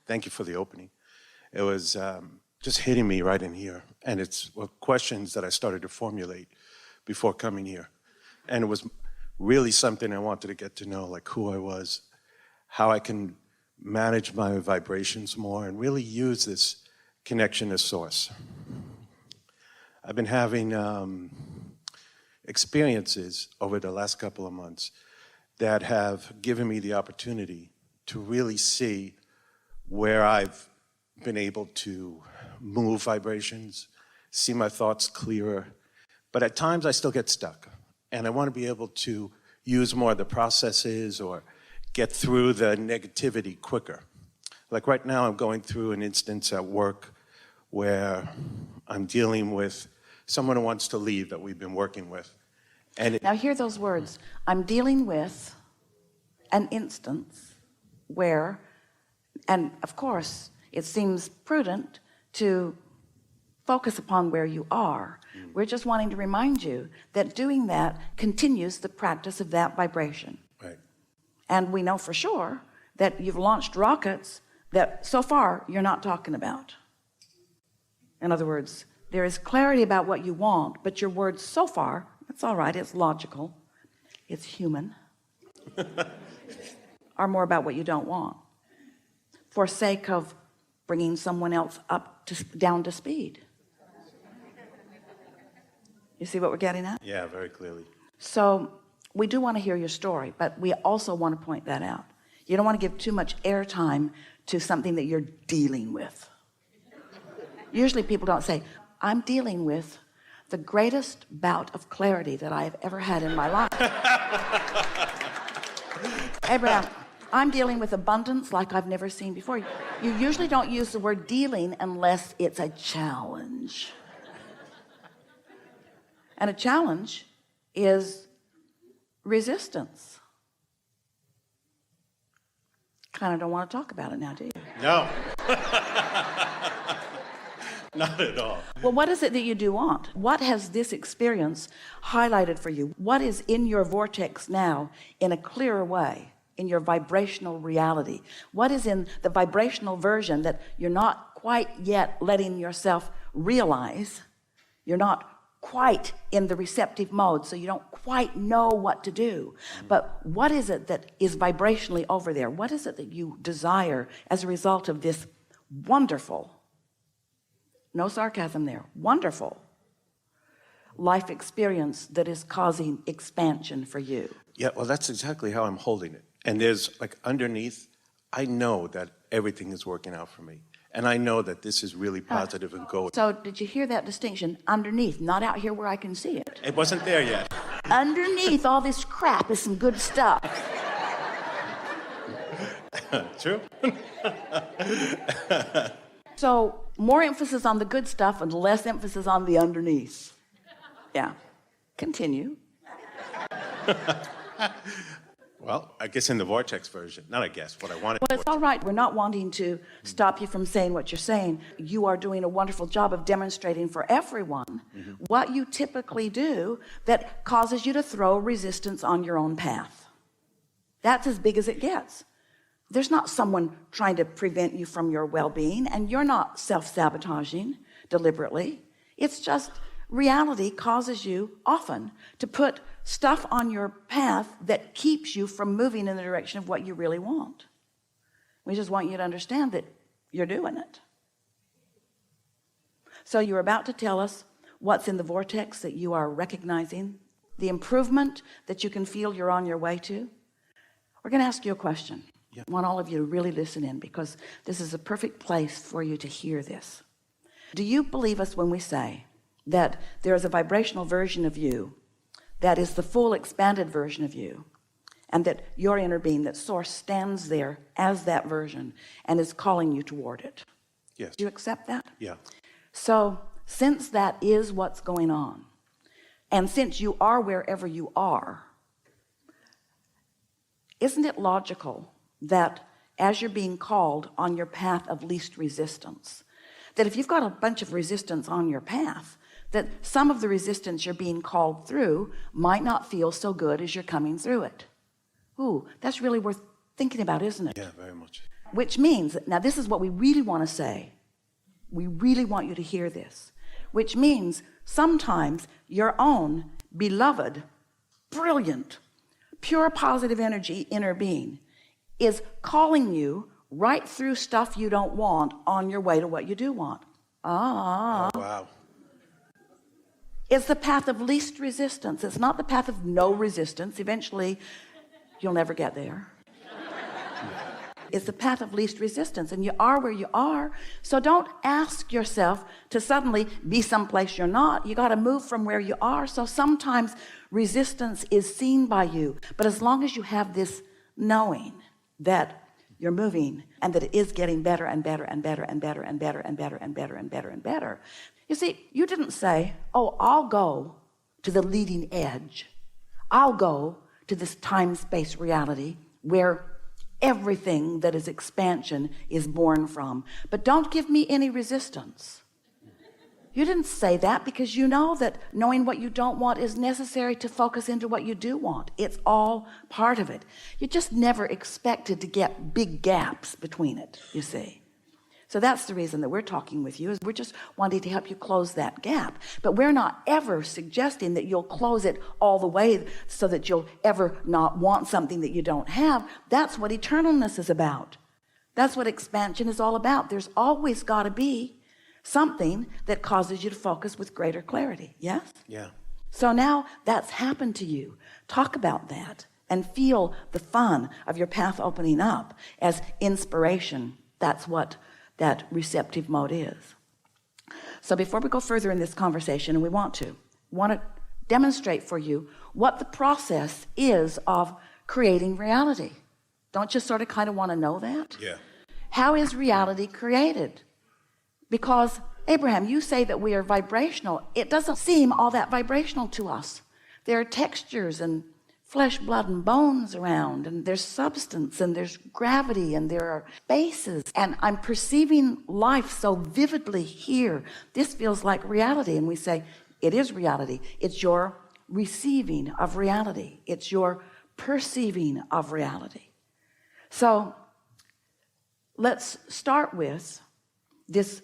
Thank you for the opening. It was just hitting me right in here. And it's questions that I started to formulate before coming here. And it was really something I wanted to get to know, like who I was, how I can manage my vibrations more, and really use this connection to source. I've been having experiences over the last couple of months that have given me the opportunity to really see where I've been able to move vibrations, see my thoughts clearer, but at times I still get stuck. And I want to be able to use more of the processes or get through the negativity quicker. Like right now I'm going through an instance at work where I'm dealing with someone who wants to leave that we've been working with. And now hear those words. I'm dealing with an instance where, and of course it seems prudent to focus upon where you are. We're just wanting to remind you that doing that continues the practice of that vibration. Right. And we know for sure that you've launched rockets that so far you're not talking about. In other words, there is clarity about what you want, but your words so far, it's all right, it's logical, it's human, are more about what you don't want, for sake of bringing someone else down to speed. You see what we're getting at? yeah, very clearly. So we do want to hear your story, but we also want to point that out. You don't want to give too much airtime to something that you're dealing with. Usually people don't say, I'm dealing with the greatest bout of clarity that I have ever had in my life. Abraham, I'm dealing with abundance like I've never seen before. You usually don't use the word dealing unless it's a challenge. And a challenge is resistance. Kind of don't want to talk about it now, do you? No. Not at all. Well, what is it that you do want? What has this experience highlighted for you? What is in your vortex now in a clearer way, in your vibrational reality? What is in the vibrational version that you're not quite yet letting yourself realize? You're not quite in the receptive mode, so you don't quite know what to do. But what is it that is vibrationally over there? What is it that you desire as a result of this wonderful, no sarcasm there, wonderful life experience that is causing expansion for you? Yeah, well, that's exactly how I'm holding it. And there's like underneath, I know that everything is working out for me. And I know that this is really positive and going. So did you hear that distinction? Underneath, not out here where I can see it. It wasn't there yet. Underneath all this crap is some good stuff. True. So more emphasis on the good stuff and less emphasis on the underneath. Yeah. Continue. Well, I guess in the vortex version, not I guess, what I wanted. Well, it's all right. We're not wanting to stop you from saying what you're saying. You are doing a wonderful job of demonstrating for everyone what you typically do that causes you to throw resistance on your own path. That's as big as it gets. There's not someone trying to prevent you from your well-being, and you're not self-sabotaging deliberately. It's just reality causes you often to put stuff on your path that keeps you from moving in the direction of what you really want. We just want you to understand that you're doing it. So you're about to tell us what's in the vortex that you are recognizing, the improvement that you can feel you're on your way to. We're going to ask you a question. Yeah. I want all of you to really listen in, because this is a perfect place for you to hear this. Do you believe us when we say that there is a vibrational version of you that is the full expanded version of you, and that your inner being, that source, stands there as that version and is calling you toward it? Yes. Do you accept that? Yeah. So since that is what's going on, and since you are wherever you are, isn't it logical that as you're being called on your path of least resistance, that if you've got a bunch of resistance on your path, that some of the resistance you're being called through might not feel so good as you're coming through it? Ooh, that's really worth thinking about, isn't it? Yeah, very much. Which means, now this is what we really want to say. We really want you to hear this. Which means sometimes your own beloved, brilliant, pure positive energy inner being is calling you right through stuff you don't want on your way to what you do want. Oh, wow. It's the path of least resistance. It's not the path of no resistance. Eventually, you'll never get there. It's the path of least resistance, and you are where you are. So don't ask yourself to suddenly be someplace you're not. You got to move from where you are. So sometimes resistance is seen by you, but as long as you have this knowing that you're moving and that it is getting better and better and better and better and better and better and better and better and better. You see, you didn't say, oh, I'll go to the leading edge. I'll go to this time-space reality where everything that is expansion is born from. But don't give me any resistance. You didn't say that because you know that knowing what you don't want is necessary to focus into what you do want. It's all part of it. You just never expected to get big gaps between it, you see. So that's the reason that we're talking with you, is we're just wanting to help you close that gap. But we're not ever suggesting that you'll close it all the way so that you'll ever not want something that you don't have. That's what eternalness is about. That's what expansion is all about. There's always got to be something that causes you to focus with greater clarity. Yes? Yeah. So now that's happened to you. Talk about that and feel the fun of your path opening up as inspiration. That's what that receptive mode is. So before we go further in this conversation, and we want to demonstrate for you what the process is of creating reality. Don't you sort of kind of want to know that? Yeah. How is reality created? Because Abraham, you say that we are vibrational. It doesn't seem all that vibrational to us. There are textures and flesh, blood, and bones around, and there's substance, and there's gravity, and there are spaces, and I'm perceiving life so vividly here. This feels like reality. And we say, it is reality. It's your receiving of reality. It's your perceiving of reality. So let's start with this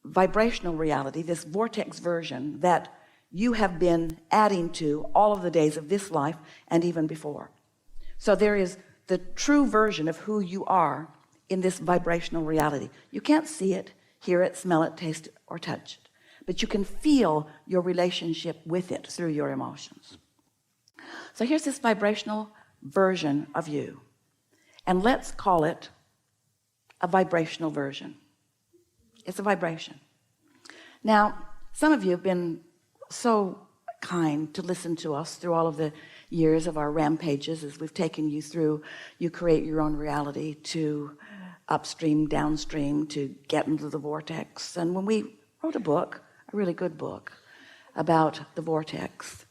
vibrational reality, this vortex version that you have been adding to all of the days of this life and even before. So there is the true version of who you are in this vibrational reality. You can't see it, hear it, smell it, taste it, or touch it, but you can feel your relationship with it through your emotions. So here's this vibrational version of you, and let's call it a vibrational version. It's a vibration. Now, some of you have been so kind to listen to us through all of the years of our rampages as we've taken you through you create your own reality, to upstream, downstream, to get into the vortex. And when we wrote a book, a really good book about the vortex,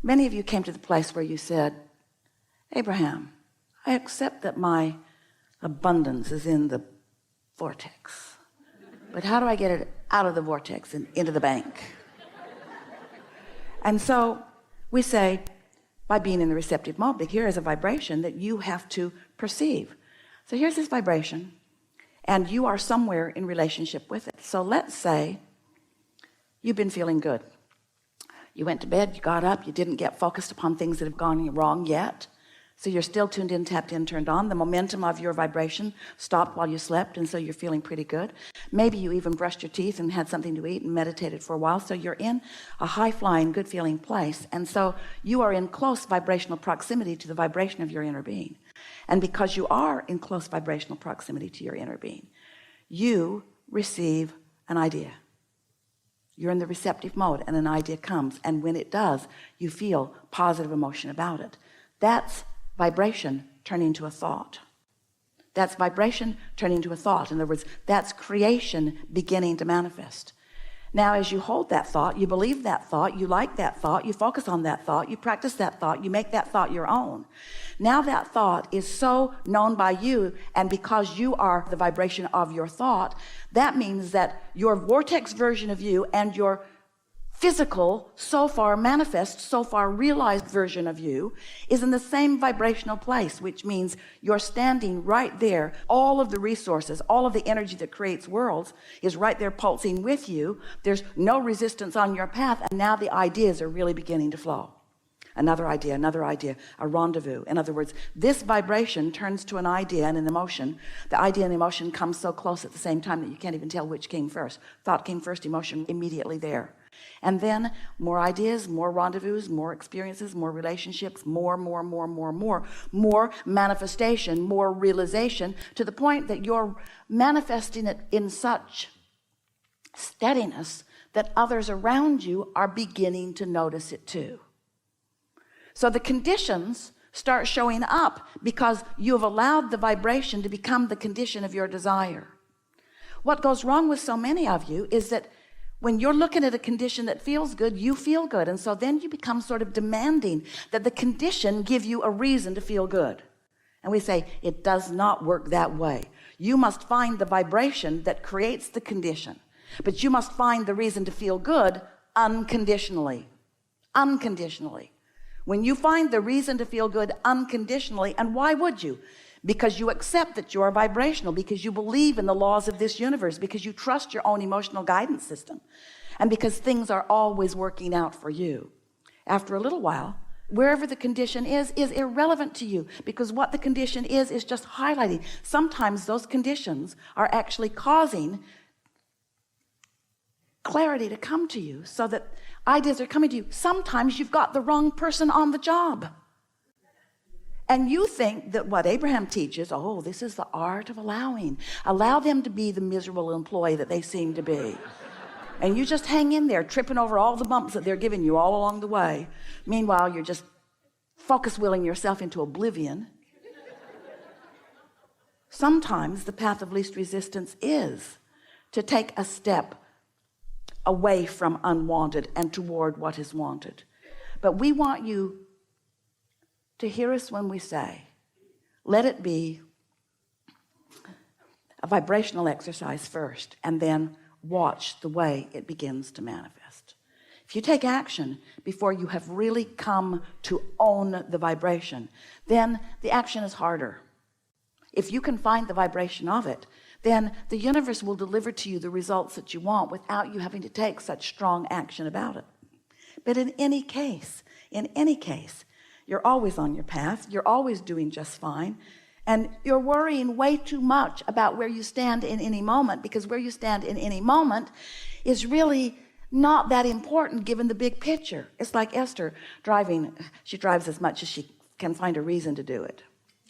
many of you came to the place where you said, Abraham, I accept that my abundance is in the vortex, but how do I get it out of the vortex and into the bank? And so we say, by being in the receptive mode, but here is a vibration that you have to perceive. So here's this vibration, and you are somewhere in relationship with it. So let's say you've been feeling good. You went to bed, you got up, you didn't get focused upon things that have gone wrong yet. So you're still tuned in, tapped in, turned on. The momentum of your vibration stopped while you slept, and so you're feeling pretty good. Maybe you even brushed your teeth and had something to eat and meditated for a while, so you're in a high-flying, good-feeling place. And so you are in close vibrational proximity to the vibration of your inner being. And because you are in close vibrational proximity to your inner being, you receive an idea. You're in the receptive mode, and an idea comes. And when it does, you feel positive emotion about it. That's vibration turning to a thought. That's vibration turning to a thought. In other words, that's creation beginning to manifest. Now, as you hold that thought, you believe that thought, you like that thought, you focus on that thought, you practice that thought, you make that thought your own. Now that thought is so known by you, and because you are the vibration of your thought, that means that your vortex version of you and your physical, so far manifest, so far realized version of you is in the same vibrational place, which means you're standing right there. All of the resources, all of the energy that creates worlds is right there pulsing with you. There's no resistance on your path, and now the ideas are really beginning to flow. Another idea, a rendezvous. In other words, this vibration turns to an idea and an emotion. The idea and emotion come so close at the same time that you can't even tell which came first. Thought came first, emotion immediately there. And then more ideas, more rendezvous, more experiences, more relationships, more manifestation, more realization, to the point that you're manifesting it in such steadiness that others around you are beginning to notice it too. So the conditions start showing up because you have allowed the vibration to become the condition of your desire. What goes wrong with so many of you is that when you're looking at a condition that feels good, you feel good. And so then you become sort of demanding that the condition give you a reason to feel good. And we say, it does not work that way. You must find the vibration that creates the condition, but you must find the reason to feel good unconditionally. Unconditionally. When you find the reason to feel good unconditionally, and why would you? Because you accept that you are vibrational, because you believe in the laws of this universe, because you trust your own emotional guidance system, and because things are always working out for you. After a little while, wherever the condition is irrelevant to you, because what the condition is just highlighting. Sometimes those conditions are actually causing clarity to come to you, so that ideas are coming to you. Sometimes you've got the wrong person on the job, and you think that what Abraham teaches, oh, this is the art of allowing. Allow them to be the miserable employee that they seem to be, and you just hang in there, tripping over all the bumps that they're giving you all along the way. Meanwhile, you're just focus willing yourself into oblivion. Sometimes the path of least resistance is to take a step away from unwanted and toward what is wanted. But we want you to hear us when we say, let it be a vibrational exercise first, and then watch the way it begins to manifest. If you take action before you have really come to own the vibration, then the action is harder. If you can find the vibration of it, then the universe will deliver to you the results that you want without you having to take such strong action about it. But in any case, you're always on your path. You're always doing just fine. And you're worrying way too much about where you stand in any moment, because where you stand in any moment is really not that important given the big picture. It's like Esther driving. She drives as much as she can find a reason to do it.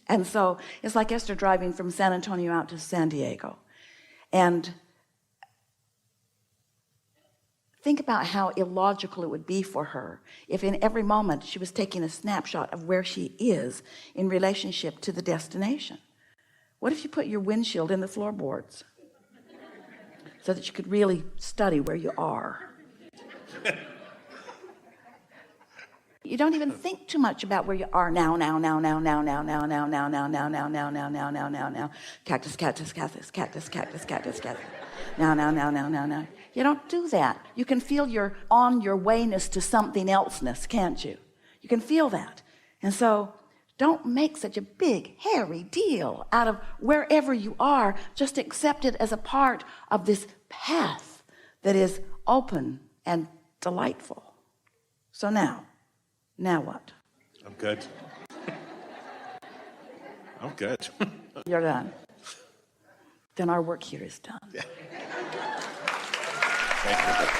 And so it's like Esther driving from San Antonio out to San Diego. And think about how illogical it would be for her if in every moment she was taking a snapshot of where she is in relationship to the destination. What if you put your windshield in the floorboards so that you could really study where you are? You don't even think too much about where you are now. Cactus. Now. You don't do that. You can feel your on your wayness to something elseness, can't you? You can feel that. And so don't make such a big, hairy deal out of wherever you are. Just accept it as a part of this path that is open and delightful. So now what? I'm good. I'm good. You're done. Then our work here is done. Yeah. Thank you.